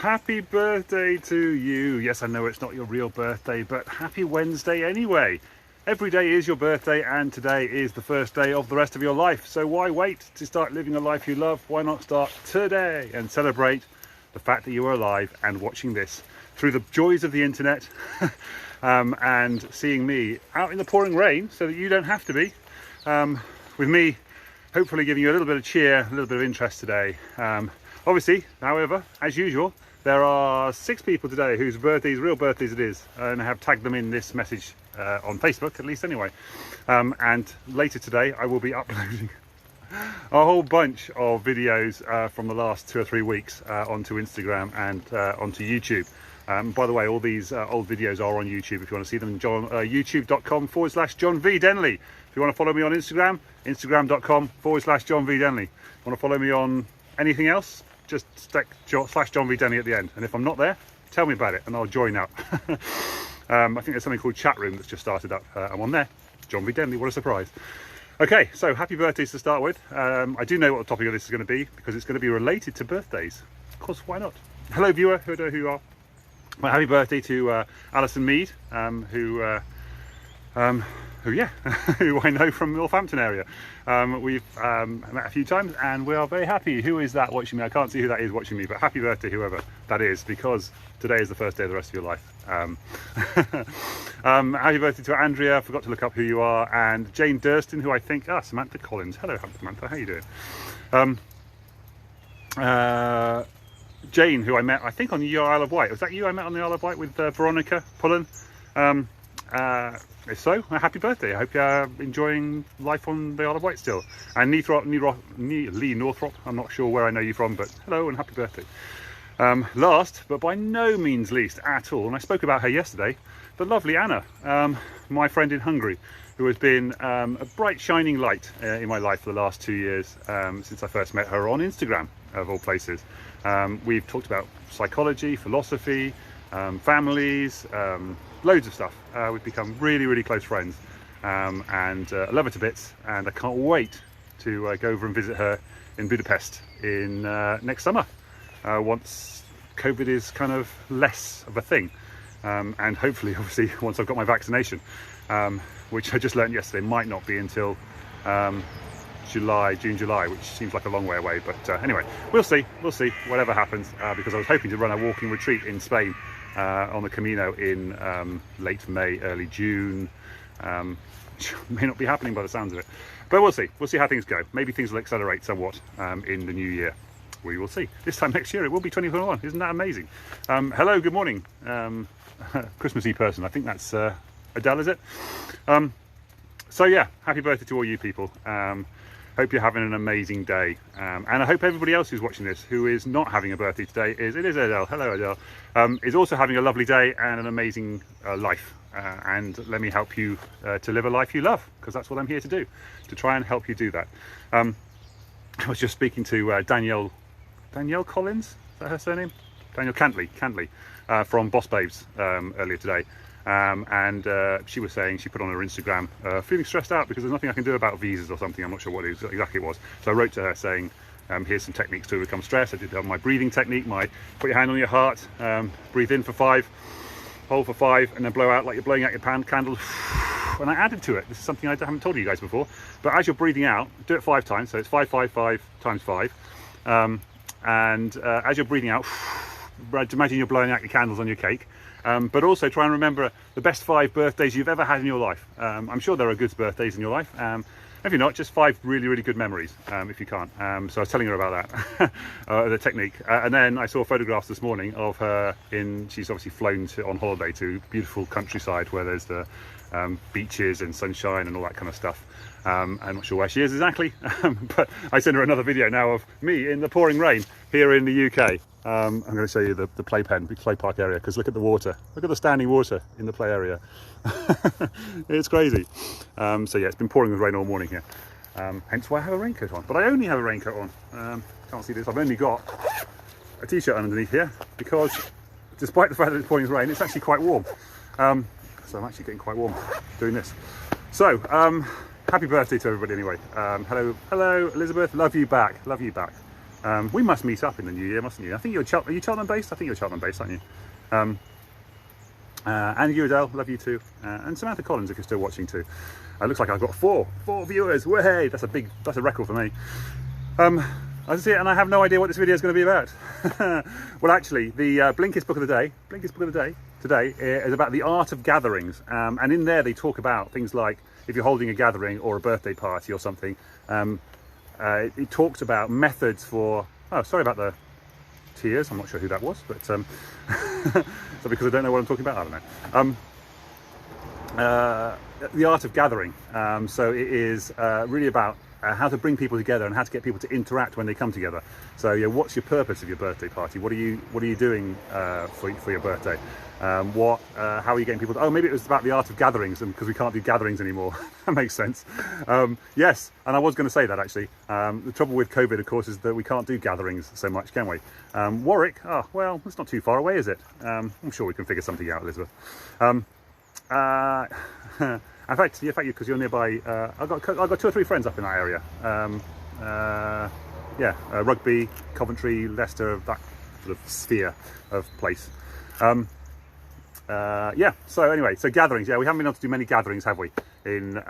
Happy birthday to you. Yes, I know it's not your real birthday, but happy Wednesday anyway. Every day is your birthday, and today is the first day of the rest of your life. So why wait to start living a life you love? Why not start today and celebrate the fact that you are alive and watching this through the joys of the internet and seeing me out in the pouring rain so that you don't have to be. With me hopefully giving you a little bit of cheer, a little bit of interest today. Obviously, however, as usual, there are 6 people today whose birthdays, real birthdays it is, and I have tagged them in this message on Facebook, at least anyway. And later today I will be uploading a whole bunch of videos from the last 2 or 3 weeks onto Instagram and onto YouTube. By the way, all these old videos are on YouTube if you want to see them. youtube.com/John V Denley. If you want to follow me on Instagram, instagram.com/John V Denley. If you want to follow me on anything else, just stick /John V Denley at the end. And if I'm not there, tell me about it and I'll join up. I think there's something called Chat Room that's just started up. I'm on there. John V Denley, what a surprise. Okay, so happy birthdays to start with. I do know what the topic of this is going to be because it's going to be related to birthdays. Of course, why not? Hello viewer, who know who you are. Well, happy birthday to Alison Mead, who I know from Northampton area. We've met a few times and we are very happy. Who is that watching me? I can't see who that is watching me, but happy birthday whoever that is, because today is the first day of the rest of your life. Happy birthday to Anndrea. I forgot to look up who you are, and Jane Durston, who I think Samantha Collins. Hello Samantha, how you doing? Jane, who I met I think on the Isle of Wight. Was that you I met on the Isle of Wight with Veronica Pullen? If so, happy birthday. I hope you're enjoying life on the Isle of Wight still. And Lee Northrop, I'm not sure where I know you from, but hello and happy birthday. Last, but by no means least at all, and I spoke about her yesterday, the lovely Anna, my friend in Hungary, who has been a bright shining light in my life for the last 2 years, since I first met her on Instagram, of all places. We've talked about psychology, philosophy, families, loads of stuff. We've become really, really close friends, and I love her to bits, and I can't wait to go over and visit her in Budapest in next summer, once COVID is kind of less of a thing, and hopefully, obviously, once I've got my vaccination, which I just learned yesterday might not be until June, July, which seems like a long way away, but anyway, we'll see, whatever happens, because I was hoping to run a walking retreat in Spain on the Camino in late May, early June. Which may not be happening by the sounds of it, but we'll see how things go. Maybe things will accelerate somewhat in the new year. We will see. This time next year it will be 2021. Isn't that amazing? Hello, good morning, Christmassy person. I think that's Adele, is it? So yeah, happy birthday to all you people. Hope you're having an amazing day, and I hope everybody else who's watching this who is not having a birthday today it is Adele. Hello Adele. Is also having a lovely day and an amazing life, and let me help you to live a life you love, because that's what I'm here to do, to try and help you do that. I was just speaking to Danielle Collins, is that her surname? Danielle Cantley from Boss Babes earlier today. And she was saying she put on her Instagram feeling stressed out because there's nothing I can do about visas or something. I'm not sure what exactly it was. So I wrote to her saying, here's some techniques to overcome stress. I did my breathing technique, my put your hand on your heart, breathe in for 5, hold for 5, and then blow out like you're blowing out your candle. And I added to it, this is something I haven't told you guys before, but as you're breathing out, do it 5 times. So it's 5, 5, 5 times 5. And as you're breathing out, imagine you're blowing out your candles on your cake. But also try and remember the best 5 birthdays you've ever had in your life. I'm sure there are good birthdays in your life. If you're not, just 5 really, really good memories, if you can't. So I was telling her about that, the technique. And then I saw photographs this morning of her she's obviously flown on holiday to beautiful countryside where there's the beaches and sunshine and all that kind of stuff. I'm not sure where she is exactly, but I sent her another video now of me in the pouring rain here in the UK. I'm going to show you the play park area, because look at the water. Look at the standing water in the play area. It's crazy. So yeah, it's been pouring with rain all morning here. Hence why I have a raincoat on. But I only have a raincoat on. Can't see this. I've only got a t-shirt underneath here because despite the fact that it's pouring with rain, it's actually quite warm. So I'm actually getting quite warm doing this. So happy birthday to everybody anyway. Hello Elizabeth, love you back. We must meet up in the new year, mustn't you? I think are you Cheltenham based? I think you're Cheltenham based, aren't you? And you, Adele, love you too. And Samantha Collins, if you're still watching too. Looks like I've got four viewers. Way, that's a record for me. I see it, and I have no idea what this video is going to be about. Well, actually, the Blinkist book of the day today is about the art of gatherings, and in there they talk about things like if you're holding a gathering or a birthday party or something. It talks about methods for. Oh, sorry about the tears. I'm not sure who that was, but so because I don't know what I'm talking about, I don't know. The art of gathering. So it is really about how to bring people together and how to get people to interact when they come together. So, what's your purpose of your birthday party? What are you doing for your birthday? How are you getting people to, oh, maybe it was about the art of gatherings, and because we can't do gatherings anymore. That makes sense. Yes, and I was going to say that actually. The trouble with COVID, of course, is that we can't do gatherings so much, can we? Warwick, oh, well, it's not too far away, is it? I'm sure we can figure something out, Elizabeth. In fact, because you're nearby, I've got 2 or 3 friends up in that area. Rugby, Coventry, Leicester, that sort of sphere of place. So anyway, so gatherings. Yeah, we haven't been able to do many gatherings, have we, in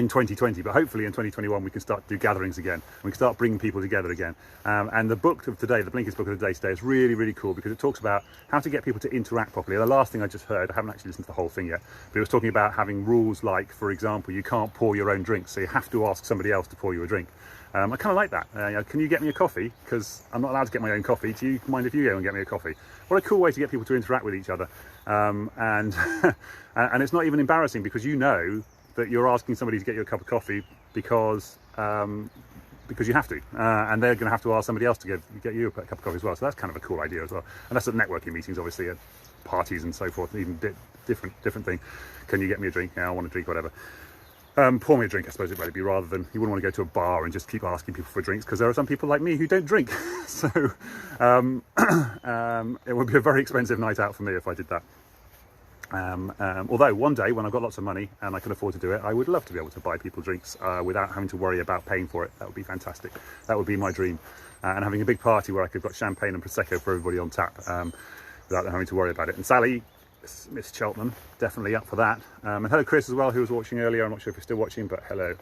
2020, but hopefully in 2021 we can start to do gatherings again. We can start bringing people together again. And the book of today, the Blinkist book of the day today, is really, really cool because it talks about how to get people to interact properly. The last thing I just heard, I haven't actually listened to the whole thing yet, but it was talking about having rules like, for example, you can't pour your own drinks, so you have to ask somebody else to pour you a drink. I kind of like that. Can you get me a coffee? Because I'm not allowed to get my own coffee. Do you mind if you go and get me a coffee? What a cool way to get people to interact with each other. And it's not even embarrassing because you know that you're asking somebody to get you a cup of coffee because you have to, and they're going to have to ask somebody else to get you a cup of coffee as well. So that's kind of a cool idea as well. And that's at networking meetings, obviously, at parties and so forth. Even different thing. Can you get me a drink? Yeah, I want a drink, whatever. Pour me a drink, I suppose it would be, rather than you wouldn't want to go to a bar and just keep asking people for drinks because there are some people like me who don't drink. So it would be a very expensive night out for me if I did that. Although one day when I've got lots of money and I can afford to do it, I would love to be able to buy people drinks without having to worry about paying for it. That would be fantastic. That would be my dream. And having a big party where I could have got champagne and Prosecco for everybody on tap without having to worry about it. And Sally, Miss Cheltenham, definitely up for that. And hello Chris as well, who was watching earlier. I'm not sure if you're still watching, but hello.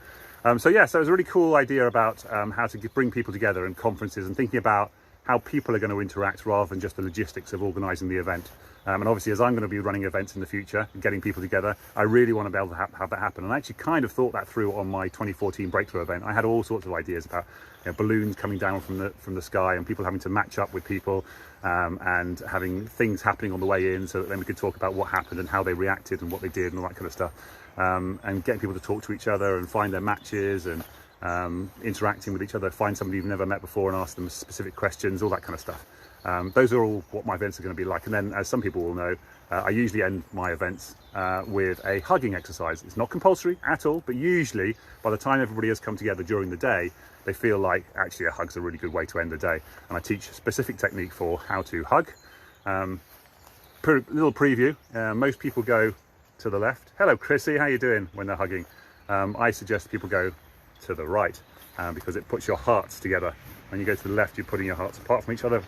So it was a really cool idea about how to bring people together in conferences and thinking about how people are going to interact rather than just the logistics of organising the event. And obviously, as I'm going to be running events in the future and getting people together, I really want to be able to have that happen. And I actually kind of thought that through on my 2014 Breakthrough event. I had all sorts of ideas about balloons coming down from the sky and people having to match up with people and having things happening on the way in so that then we could talk about what happened and how they reacted and what they did and all that kind of stuff. And getting people to talk to each other and find their matches and interacting with each other, find somebody you've never met before and ask them specific questions, all that kind of stuff. Those are all what my events are going to be like. And then, as some people will know, I usually end my events with a hugging exercise. It's not compulsory at all, but usually by the time everybody has come together during the day, they feel like actually a hug's a really good way to end the day. And I teach a specific technique for how to hug. Little preview, most people go to the left. Hello Chrissy, how you doing when they're hugging? I suggest people go to the right because it puts your hearts together. When you go to the left, you're putting your hearts apart from each other.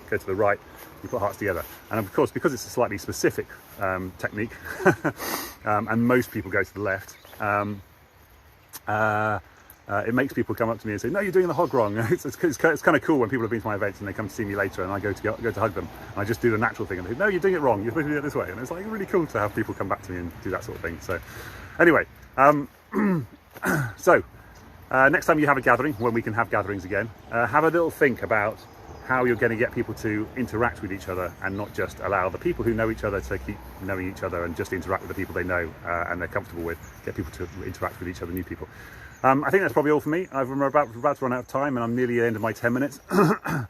Go to the right, you put hearts together. And of course, because it's a slightly specific technique, and most people go to the left, it makes people come up to me and say, "No, you're doing the hug wrong." It's kind of cool when people have been to my events and they come to see me later, and I go to hug them. And I just do the natural thing and they say, "No, you're doing it wrong. You're supposed to do it this way." And it's like really cool to have people come back to me and do that sort of thing. So, anyway, next time you have a gathering, when we can have gatherings again, have a little think about how you're going to get people to interact with each other and not just allow the people who know each other to keep knowing each other and just interact with the people they know and they're comfortable with. Get people to interact with each other, new people. I think that's probably all for me. I'm about to run out of time and I'm nearly at the end of my 10 minutes. I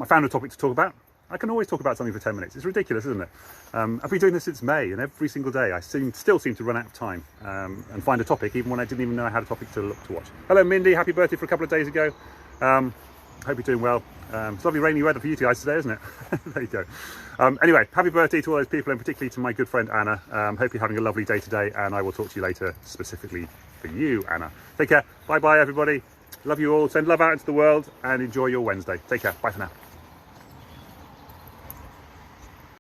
found a topic to talk about. I can always talk about something for 10 minutes. It's ridiculous, isn't it? I've been doing this since May, and every single day I still seem to run out of time and find a topic, even when I didn't even know I had a topic to watch. Hello, Mindy. Happy birthday for a couple of days ago. Hope you're doing well. It's lovely rainy weather for you guys today, isn't it? There you go. Anyway, happy birthday to all those people, and particularly to my good friend Anna. Hope you're having a lovely day today, and I will talk to you later, specifically for you, Anna. Take care. Bye-bye, everybody. Love you all. Send love out into the world and enjoy your Wednesday. Take care. Bye for now.